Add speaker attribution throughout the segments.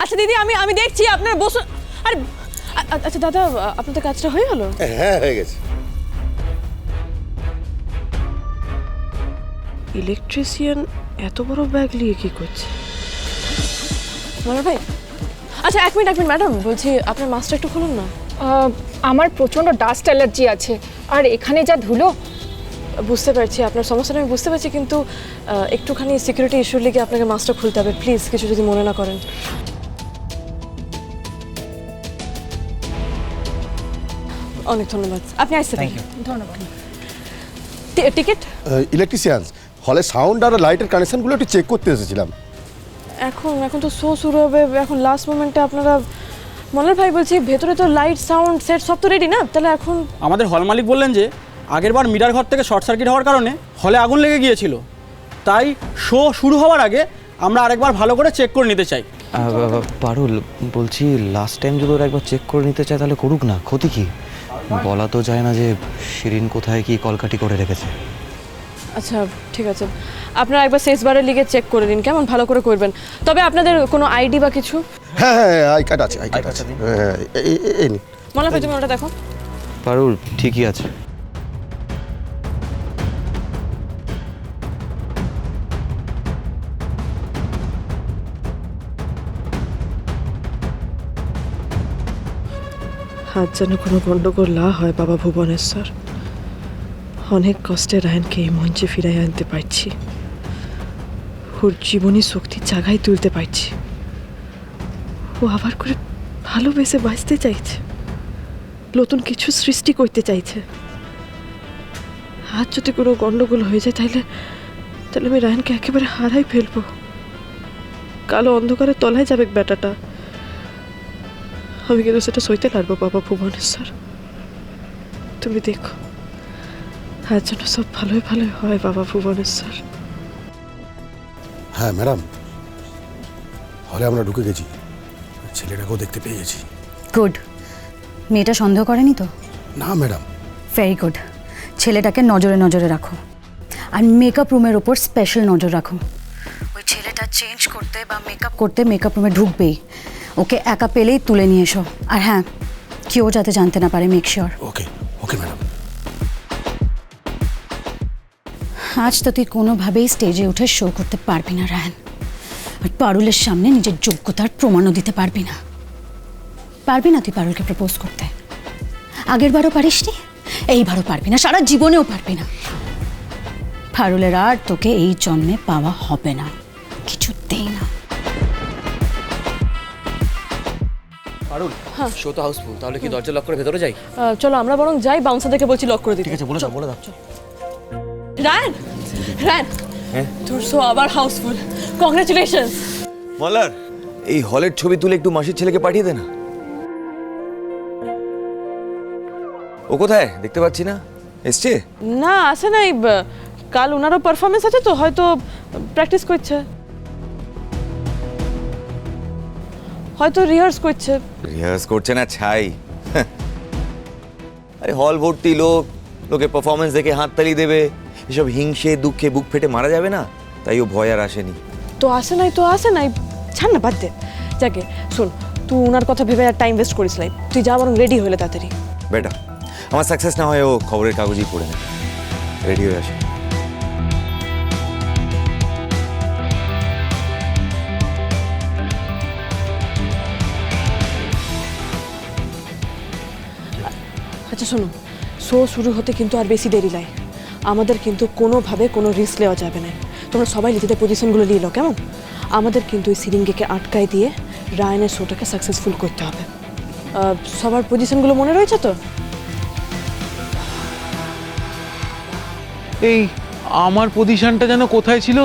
Speaker 1: আচ্ছা দিদি আমি আমি দেখছি আপনার বসুন। আরে আচ্ছা দাদা আপনাদের কাজটা হয়ে গেল?
Speaker 2: হ্যাঁ হয়ে গেছে।
Speaker 1: ইলেকট্রিশিয়ান এত বড় ব্যাগ নিয়ে কি করছে? মনোহর ভাই, আচ্ছা এক মিনিট ম্যাডাম, বলছি আপনার মাস্কটা একটু খুলুন না।
Speaker 3: আমার প্রচণ্ড ডাস্ট অ্যালার্জি আছে, আর এখানে যা ধুলো।
Speaker 1: বুঝতে পারছি আপনার সমস্যাটা, আমি বুঝতে পারছি, কিন্তু একটুখানি সিকিউরিটি ইস্যুর লিগে আপনাকে মাস্কটা খুলতে হবে, প্লিজ কিছু যদি মনে না করেন। অনেক ধন্যবাদ, আপনি আসতে পারেন।
Speaker 3: ধন্যবাদ।
Speaker 1: টিকিট
Speaker 2: ইলেকট্রিশিয়ান হলে সাউন্ড আর লাইটের কানেকশনগুলো একটু চেক করতে এসেছিলাম।
Speaker 1: এখন তো শো শুরু হবে, এখন লাস্ট মোমেন্টে আপনারা। মনোহর ভাই বলছি, ভেতরে তো লাইট সাউন্ড সেট সব তো রেডি না, তাহলে এখন?
Speaker 4: আমাদের হল মালিক বললেন যে আগেরবার মিটার ঘর থেকে শর্ট সার্কিট হওয়ার কারণে হলে আগুন লেগে গিয়েছিল, তাই শো শুরু হওয়ার আগে আমরা আরেকবার ভালো করে চেক করে নিতে চাই।
Speaker 5: পারুল, বলছি লাস্ট টাইম যদি ওরা একবার চেক করে নিতে চায় তাহলে করুক না, ক্ষতি কি? বলা তো যায় না যে শিরিন কোথায় কি কলকাটি করে রেখেছে।
Speaker 1: আচ্ছা ঠিক আছে, আপনারা একবার শেষবারের লিগে চেক করে নিন, কেমন ভালো করে করবেন। তবে আপনাদের কোনো আইডি বা কিছু?
Speaker 2: হ্যাঁ হ্যাঁ আই কার্ড আছে, আই কার্ড আছে। হ্যাঁ এই নিন।
Speaker 1: মনোহর ভাই তুমি ওটা দেখো।
Speaker 5: পারুল ঠিকই আছে।
Speaker 1: আজ যেন কোনো গন্ডগোল না হয় বাবা ভুবনেশ্বর। অনেক কষ্টে রায়নকে এই মঞ্চে ফিরাই আনতে পারছি, ওর জীবনী শক্তি জাগায় তুলতে পারছি। ও আবার করে ভালোবেসে বাঁচতে চাইছে, নতুন কিছু সৃষ্টি করতে চাইছে। আজ যদি কোনো গন্ডগোল হয়ে যায় তাহলে আমি রায়নকে একেবারে হারাই ফেলবো। কালো অন্ধকারে তলায় যাবে বেটাটা। আমি কিন্তু সেটা সইতে পারবো বাবা ভুবনেশ্বর। তুমি দেখো আজ যেন সব ভালোই হয় বাবা ভুবনেশ্বর।
Speaker 2: হ্যাঁ ম্যাডাম, হলে আমরা ঢুকে গেছি, ছেলেটাকেও দেখতে পেয়ে গেছি।
Speaker 6: গুড। মেয়েটা সন্দেহ করেনি তো?
Speaker 2: না ম্যাডাম।
Speaker 6: Very good. ছেলেটাকে নজরে নজরে রাখো, আর মেকআপ রুমের ওপর স্পেশাল নজর রাখো। ওই ছেলেটা চেঞ্জ করতে বা মেকআপ করতে মেকআপ রুমে ঢুকবেই, ওকে একা পেলেই তুলে নিয়ে এসো। আর হ্যাঁ, কেউ যাতে জানতে না পারে, মেক শিওর।
Speaker 2: ওকে ওকে ম্যাডাম।
Speaker 6: আজ তো তুই কোনোভাবেই স্টেজে উঠে শো করতে পারবি না রায়ন, আর পারুলের সামনে নিজের যোগ্যতার প্রমাণও দিতে পারবি না। তুই পারুলকে প্রপোজ করতে। আগেরবারও পারিসনি, এইবারও পারবি না, সারা জীবনেও পারবি না। পারুলের আর তোকে এই জন্মে পাওয়া হবে না, কিছুতেই না।
Speaker 5: পারুল, শো তো হাউসফুল, তাহলে কি দরজা লক করে ভেতরে যাই?
Speaker 1: চলো আমরা বরং যাই, বাউন্সারদেরকে বলছি লক করে দিতে।
Speaker 5: ঠিক আছে, বলে দাও।
Speaker 1: রায়ন তোর শো আবার হাউসফুল, কংগ্রেচুলেশনস।
Speaker 7: মলার, এই হলের ছবি তুলে একটু মাসির ছেলেকে পাঠিয়ে দে না। ও কোথায় দেখতে পাচ্ছি না, এসছে?
Speaker 1: না আসে নাই, কাল ওনারও পারফরমেন্স আছে তো হয়তো প্র্যাকটিস করছে, হয়তো রিহার্স করছে।
Speaker 7: রিহার্স করছে না ছাই। আরে হল ভর্তি লোক, লোকে পারফরমেন্স দেখে হাততালি দেবে, এসব হিংসে দুঃখে বুক ফেটে মারা যাবে না, তাই ও ভয় আর আসেনি।
Speaker 1: তো আসে নাই ছাড় না, বাদ দে। যাকে শোন, তুই ওনার কথা ভেবে আর টাইম ওয়েস্ট করিস নাই, তুই যা বরং রেডি হলে তাড়াতাড়ি।
Speaker 7: বেটা, আমার সাকসেস না হয় ও খবরের কাগজই পড়ে নেয়, রেডি হয়ে আসে।
Speaker 1: আচ্ছা শোনো, শো শুরু হতে কিন্তু আর বেশি দেরি নাই, আমাদের কিন্তু কোনোভাবে কোনো রিস্ক নেওয়া যাবে না। তোমরা সবাই নিজেদের পজিশনগুলো নিয়ে নাও, কেমন? আমাদের কিন্তু ওই সিরিঙ্গেকে আটকায় দিয়ে রায়নের শোটাকে সাকসেসফুল করতে হবে। সবার পজিশনগুলো মনে রয়েছে তো?
Speaker 8: এই আমার পজিশনটা যেন কোথায় ছিল?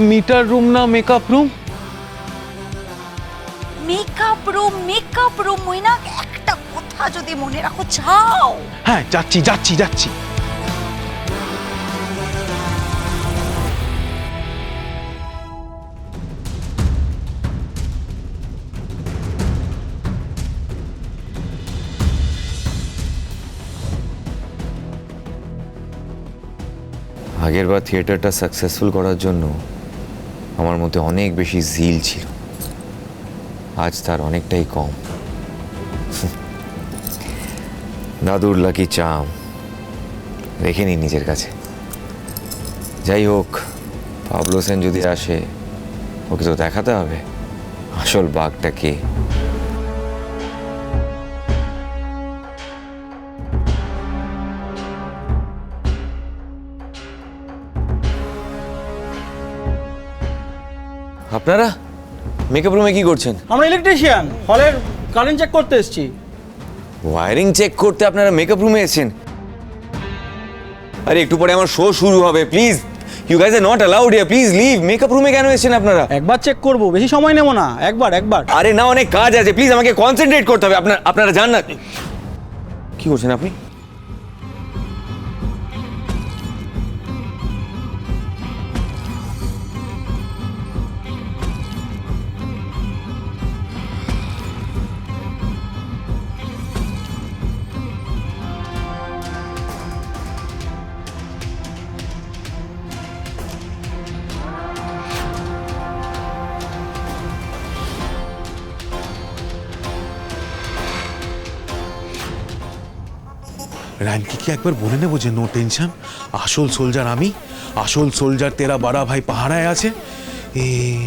Speaker 8: মিটার রুম না মেকআপ রুম?
Speaker 6: মেকআপ রুম মইনাক, একটা কথা যদি মনে রাখো, চাও।
Speaker 8: হ্যাঁ যাচ্ছি।
Speaker 7: আগেরবার থিয়েটারটা সাকসেসফুল করার জন্য আমার মধ্যে অনেক বেশি জিল ছিল, আজ তার অনেকটাই কম। দাদুর লাকি চাম রেখে নিন নিজের কাছে। যাই হোক, পাবলো সেন যদি আসে, ওকে তো দেখাতে হবে আসল বাঘটা কে। আপনারা মেকআপ রুমে কি করছেন?
Speaker 4: আমরা ইলেকট্রিশিয়ান, হলের কারেন্ট চেক করতে এসেছি।
Speaker 7: ওয়ারিং চেক করতে আপনারা মেকআপ রুমে এসেছেন? আরে একটু পরে আমার শো শুরু হবে, please you guys are not allowed here, please leave. Makeup রুমে কেন এসেছেন আপনারা?
Speaker 4: একবার চেক করব, বেশি সময় নেব না, একবার।
Speaker 7: আরে না, অনেক কাজ আছে, প্লিজ আমাকে কনসেন্ট্রেট করতে হবে। আপনারা যান না। কি করছেন আপনি?
Speaker 8: রায়নকে কি একবার বলে নেবো যে নো টেনশন, আসল সোলজার আমি, আসল সোলজার তেরা বড়া ভাই পাহারায় আছে।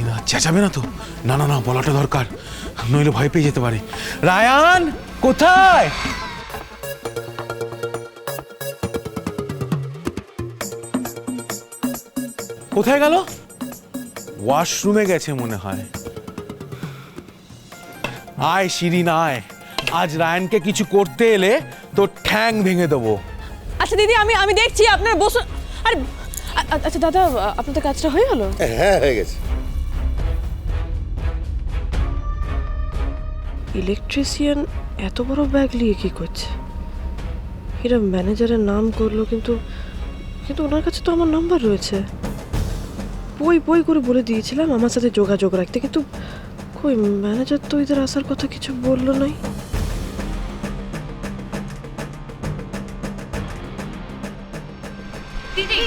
Speaker 8: না চেঁচাবে না তো? না না না, বলাটা দরকার, নইলে ভয় পেয়ে যেতে পারে। রায়ান কোথায়? কোথায় গেল? ওয়াশরুমে গেছে মনে হয়। আয় শিরিন আয়, আজ রায়ানকে কিছু করতে এলে তোর ঠ্যাং ভেঙে দেবো।
Speaker 1: আচ্ছা দিদি, আমি দেখছি, আপনার বসুন। আরে আচ্ছা দাদা, আপনাদের কাজটা হয়ে গেল?
Speaker 2: হ্যাঁ, হয়ে গেছে।
Speaker 1: ইলেকট্রিশিয়ান এত বড় ব্যাগ নিয়ে কি করছে? এরা ম্যানেজারের নাম করলো, কিন্তু ওনার কাছে তো আমার নাম্বার রয়েছে। বই করে বলে দিয়েছিলাম আমার সাথে যোগাযোগ রাখতে, কিন্তু কই ম্যানেজার তো এদের আসার কথা কিছু বললো নাই।
Speaker 9: দিদি,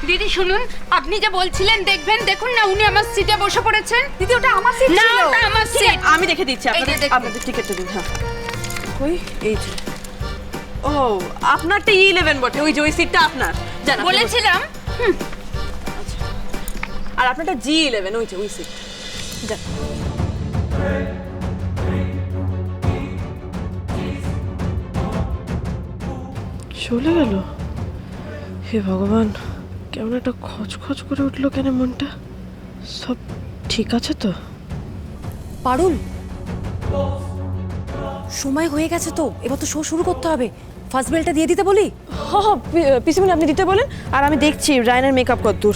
Speaker 9: দিদি শুনুন, আপনি যে বলছিলেন দেখবেন, দেখুন না উনি আমার সিটে বসে পড়েছেন।
Speaker 1: দিদি ওটা আমার সিট
Speaker 9: না,
Speaker 1: ছিল।
Speaker 9: ওটা আমার সিট।
Speaker 1: আমি দেখে দিচ্ছি
Speaker 9: এই যে
Speaker 1: আপনাদের,
Speaker 9: দেখুন।
Speaker 1: আপনাদের টিকিটটা দিন। হ্যাঁ, কই এই যে, ও আপনারটা E11 বটে, ওই যে ওই সিটটা আপনার, জানা
Speaker 9: বলেছিলাম।
Speaker 1: আর আপনারটা G11, ওই যে ওই সিট। যান। চলে গেল? হে ভগবান, কেমন একটা খচখচ করে উঠলো কেন মনটা। সব ঠিক আছে তো?
Speaker 10: পারুল, সময় হয়ে গেছে তো, এবার তো শো শুরু করতে হবে। ফার্স্ট বেলটা দিয়ে দিতে বলি?
Speaker 1: হ্যাঁ, পিসিমণি আপনি দিতে বলেন, আর আমি দেখছি রায়নের মেকআপ কতদূর।